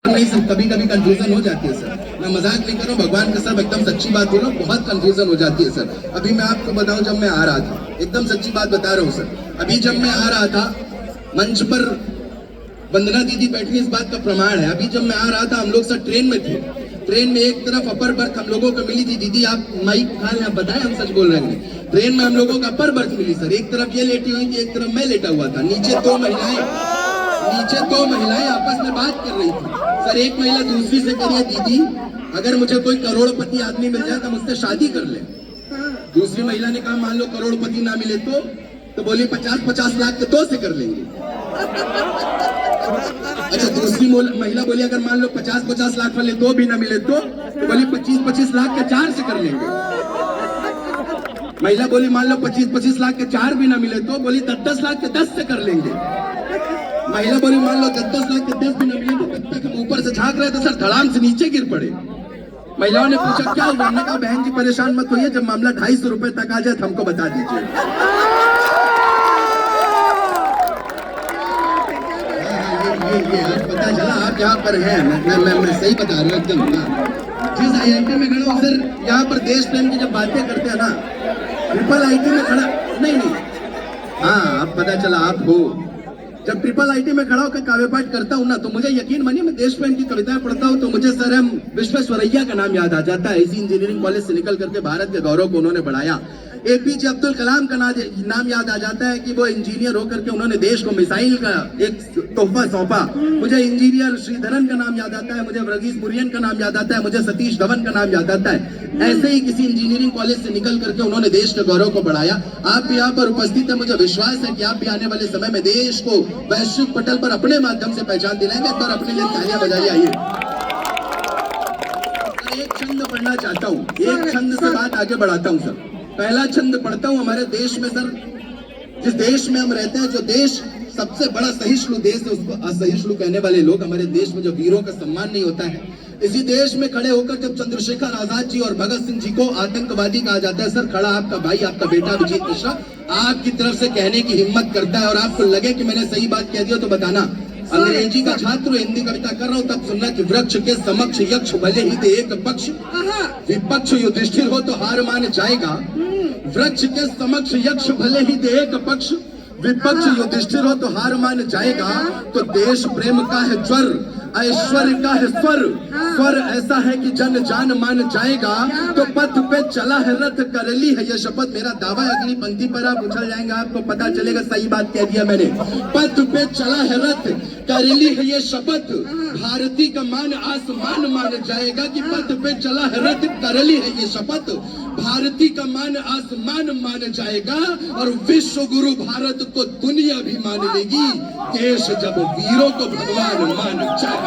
नहीं सर, कभी कभी कंफ्यूजन हो जाती है सर, मैं मजाक नहीं कर रहा हूँ, भगवान का सब एकदम सच्ची बात बोल रहा हूँ, बहुत कंफ्यूजन हो जाती है सर। अभी मैं आपको बताऊं, जब मैं आ रहा था, एकदम सच्ची बात बता रहा हूँ सर, अभी जब मैं आ रहा था मंच पर वंदना दीदी बैठी, इस बात का प्रमाण है। अभी जब मैं आ रहा था, हम लोग सर ट्रेन में थे, ट्रेन में एक तरफ अपर बर्थ हम लोगों को मिली थी। दीदी आप माइक उठा लें, आप बताएं हम सच बोल रहे हैं। ट्रेन में हम लोगों को अपर बर्थ मिली सर, एक तरफ ये लेटी हुई थी, एक तरफ मैं लेटा हुआ था। नीचे दो महिलाएं आपस में बात कर रही थी सर। एक महिला दूसरी से कह रही है, दीदी अगर मुझे कोई करोड़पति आदमी मिल जाए तो मुझसे शादी कर ले। दूसरी महिला ने कहा, मान लो करोड़पति ना मिले तो बोली 50-50 लाख के 2 से कर लेंगे। अच्छा, दूसरी महिला बोली, अगर मान लो 50-50 लाख वाले 2 भी ना मिले तो बोली 25-25 लाख के 4 से कर लेंगे। महिला बोली, मान लो 25-25 लाख के 4 भी ना मिले तो बोली 10-10 लाख के 10 से कर लेंगे। महिला बोली, मान लो 10-10 लाख के 10 भी ना मिले तो तब तक हम ऊपर से झांक रहे थे सर, धड़ाम से नीचे गिर पड़े। महिलाओं ने पूछा क्या हुआ? हमने कहा, बहन जी परेशान मत होइए, जब मामला 250 रुपए तक आ जाए तो हमको बता दीजिए। ये आज पता चला आप यहाँ पर हैं। मैं सही बता रहा हूँ एकदम। जिस IIT में खड़ा हूँ सर, यहाँ पर देश प्रेम की जब बातें करते हैं ना, ट्रिपल IT में खड़ा नहीं, हाँ अब पता चला आप हो। जब ट्रिपल IT में खड़ा होकर काव्य पाठ करता हूँ ना, तो मुझे यकीन मानिए, मैं देश प्रेम की कविताएं पढ़ता हूँ तो मुझे सर एम विश्वेश्वरैया का नाम याद आ जाता है। इसी इंजीनियरिंग कॉलेज से निकल करके भारत के गौरव को उन्होंने बढ़ाया। APJ अब्दुल कलाम का नाम याद आ जाता है कि वो इंजीनियर होकर के उन्होंने देश को मिसाइल का एक तोहफा सौंपा। मुझे इंजीनियर श्रीधरन का नाम याद आता है, मुझे वर्गीस कुरियन का नाम याद आता है, मुझे सतीश धवन का नाम याद आता है। ऐसे ही किसी इंजीनियरिंग कॉलेज से निकल करके उन्होंने देश के गौरव को बढ़ाया। आप भी यहाँ पर उपस्थित है, मुझे विश्वास है कि आप भी आने वाले समय में देश को वैश्विक पटल पर अपने माध्यम से पहचान दिलाएंगे। और अपने लिए तालियां बजाइए। आइए, एक छंद पढ़ना चाहता हूँ, एक छंद से बात आगे बढ़ाता हूँ सर। पहला छंद पढ़ता हूँ। हमारे देश में सर, जिस देश में हम रहते हैं, जो देश सबसे बड़ा सहिष्णु देश है, उसको असहिष्णु कहने वाले लोग हमारे देश में, जो वीरों का सम्मान नहीं होता है, इसी देश में खड़े होकर जब चंद्रशेखर आजाद जी और भगत सिंह जी को आतंकवादी कहा जाता है सर, खड़ा आपका भाई, आपका बेटा विजीत मिश्रा आपकी तरफ से कहने की हिम्मत करता है। और आपको लगे कि मैंने सही बात कह दिया तो बताना। अंग्रेजी का छात्र, हिंदी कविता कर रहा हूँ तब सुनना कि वृक्ष के समक्ष यक्ष भले ही दे एक पक्ष, विपक्ष युधिष्ठिर हो तो हार मान जाएगा। वृक्ष के समक्ष यक्ष भले ही दे एक पक्ष, विपक्ष युधिष्ठिर हो तो हार मान जाएगा। तो देश प्रेम का है ज्वर, ऐश्वर्य का है स्वर, स्वर ऐसा है कि जन जान मान जाएगा। तो पथ पे चला है रथ, कर ली है ये शपथ। मेरा दावा है अगली पंक्ति पर आप उछल जाएंगे, आपको पता चलेगा सही बात कह दिया मैंने। पथ पे चला है रथ, कर ली है ये शपथ, भारती का मान आसमान मान जाएगा। कि पथ पे चला है रथ, कर ली है ये शपथ, भारती का मान आसमान मान जाएगा। और विश्व गुरु भारत को दुनिया भी मान लेगी, देश जब वीरों को भगवान मान जाएगा।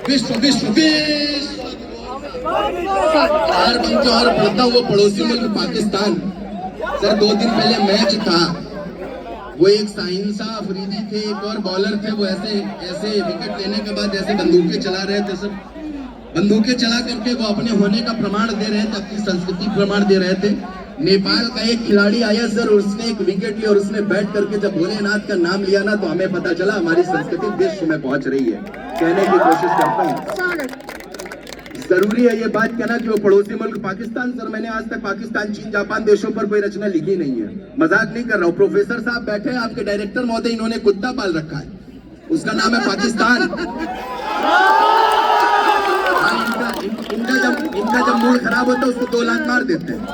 विश्व विश्व विश्व चार पंक्ति और पढ़ता हुआ। पड़ोसी मुल्क पाकिस्तान सर, 2 दिन पहले मैच था। वो एक साइंसा अफरीदी थे, एक और बॉलर थे। वो ऐसे विकेट लेने के बाद ऐसे बंदूकें चला रहे थे सर। बंदूकें चला करके वो अपने होने का प्रमाण दे रहे थे, अपनी संस्कृति प्रमाण दे रहे थे। नेपाल का एक खिलाड़ी आया सर, उसने एक विकेट लिया और उसने बैट करके जब भोलेनाथ का नाम लिया ना, तो हमें पता चला हमारी संस्कृति विश्व में पहुंच रही है। कहने की कोशिश करता हूँ, जरूरी है ये बात कहना कि वो पड़ोसी मुल्क पाकिस्तान सर, मैंने आज तक पाकिस्तान, चीन, जापान देशों पर कोई रचना लिखी नहीं है। मजाक नहीं कर रहा हूँ। प्रोफेसर साहब बैठे हैं, आपके डायरेक्टर महोदय, इन्होंने कुत्ता पाल रखा है, उसका नाम है पाकिस्तान। इनका जब मूड खराब होता है उसको 2 लाख मार देते हैं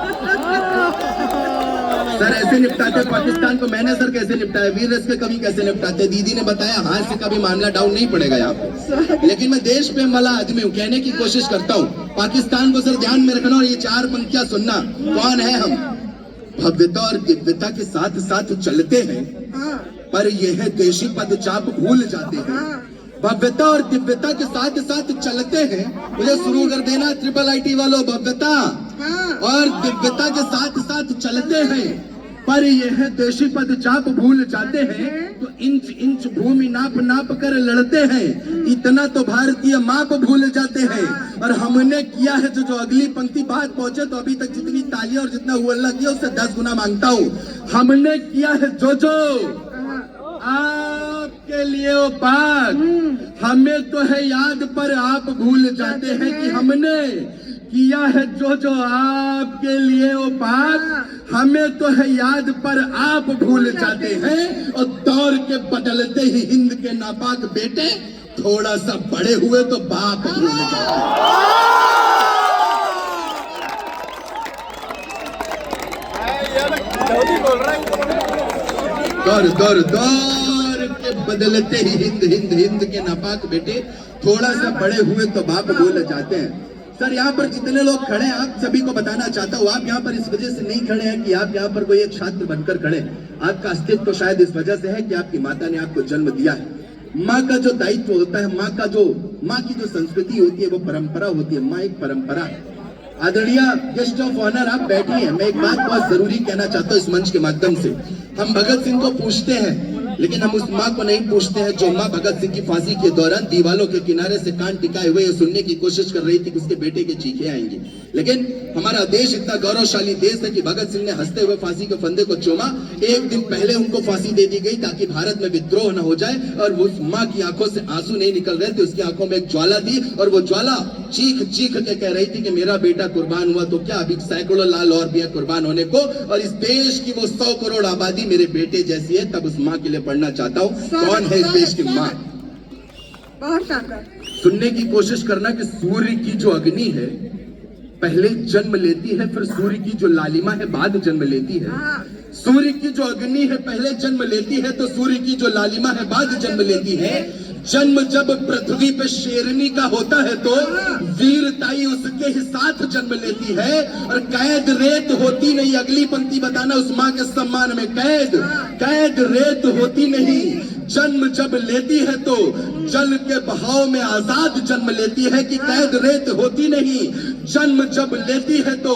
सर। ऐसे निपटाते पाकिस्तान को। मैंने सर कैसे निपटाया, वीर रस के कवि कैसे निपटाते, दीदी ने बताया। हाथ से कभी मामला डाउन नहीं पड़ेगा यहाँ पे, लेकिन मैं देश प्रेम वाला आदमी हूँ, कहने की कोशिश करता हूँ। पाकिस्तान को सर ध्यान में रखना और ये 4 पंक्तियां सुनना। कौन है हम? भव्यता और दिव्यता के साथ साथ चलते हैं, पर यह देशी पद चाप भूल जाते हैं। भव्यता और दिव्यता के साथ साथ चलते हैं। मुझे शुरू कर देना ट्रिपल IT वालों। भव्यता और दिव्यता के साथ साथ चलते हैं, पर यह देशी पद चाप भूल जाते हैं। तो इंच इंच भूमि नाप नाप कर लड़ते हैं, इतना तो भारतीय माप भूल जाते हैं। और हमने किया है जो अगली पंक्ति बात पहुंचे तो अभी तक जितनी तालियां और जितना हुआ किया उससे 10 गुना मांगता हूँ। हमने किया है जो आपके के लिए ओ पाक, हमें तो है याद पर आप भूल जाते हैं कि हमने किया है जो जो आपके लिए ओ पाक। हमें तो है याद पर आप भूल जाते हैं, और दौर के बदलते ही हिंद के नापाक बेटे थोड़ा सा बड़े हुए तो बाप भूल जाते हैं। दौर के बदलते ही हिंद के नापाक बेटे थोड़ा सा बड़े हुए तो बाप भूल जाते हैं। सर, यहाँ पर जितने लोग खड़े हैं, आप सभी को बताना चाहता हूँ, आप यहाँ पर इस वजह से नहीं खड़े हैं कि आप यहाँ पर कोई एक छात्र बनकर खड़े हैं। आपका अस्तित्व तो शायद इस वजह से है कि आपकी माता ने आपको जन्म दिया है। माँ का जो दायित्व होता है, माँ की जो संस्कृति होती है, वो परंपरा होती है। माँ एक परंपरा है। आदरणीय गेस्ट ऑफ ऑनर, आप बैठिए। मैं एक बात बहुत जरूरी कहना चाहता हूँ इस मंच के माध्यम से। हम भगत सिंह को पूछते हैं, लेकिन हम उस माँ को नहीं पूछते हैं जो माँ भगत सिंह की फांसी के दौरान दीवालों के किनारे से कान टिकाए हुए ये सुनने की कोशिश कर रही थी कि उसके बेटे के चीखे आएंगी। लेकिन हमारा देश इतना गौरवशाली देश है कि भगत सिंह ने हंसते हुए फांसी के फंदे को चूमा। एक दिन पहले उनको फांसी दे दी गई ताकि भारत में विद्रोह न हो जाए, और उस माँ की आंखों से आंसू नहीं निकल रहे थे, उसकी आंखों में एक ज्वाला थी, और वो ज्वाला चीख चीख के कह रही थी कि मेरा बेटा कुर्बान हुआ तो क्या, अभी सैकड़ों लाल और भी है कुर्बान होने को, और इस देश की वो 100 करोड़ आबादी मेरे बेटे जैसी है। तब उस माँ के लिए पढ़ना चाहता हूँ, कौन है इस देश की माँ। सुनने की कोशिश करना कि सूर्य की जो अग्नि है पहले जन्म लेती है, फिर सूर्य की जो लालिमा है बाद जन्म लेती है। सूर्य की जो अग्नि है पहले जन्म लेती है, तो सूर्य की जो लालिमा है बाद जन्म लेती है। जन्म जब पृथ्वी पे शेरनी का होता है तो वीरताई उसके ही साथ जन्म लेती है, और कैद रेत होती नहीं। अगली पंक्ति बताना उस माँ के सम्मान में, कैद रेत होती नहीं। जन्म जब लेती है तो जल के बहाव में आजाद जन्म लेती है, कि कैद रेत होती नहीं। जन्म जब लेती है तो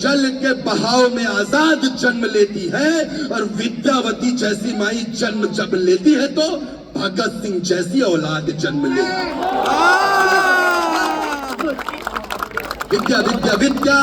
जल के बहाव में आजाद जन्म लेती है, और विद्यावती जैसी माई जन्म जब लेती है तो भगत सिंह जैसी औलाद जन्म लेती है। विद्या विद्या विद्या।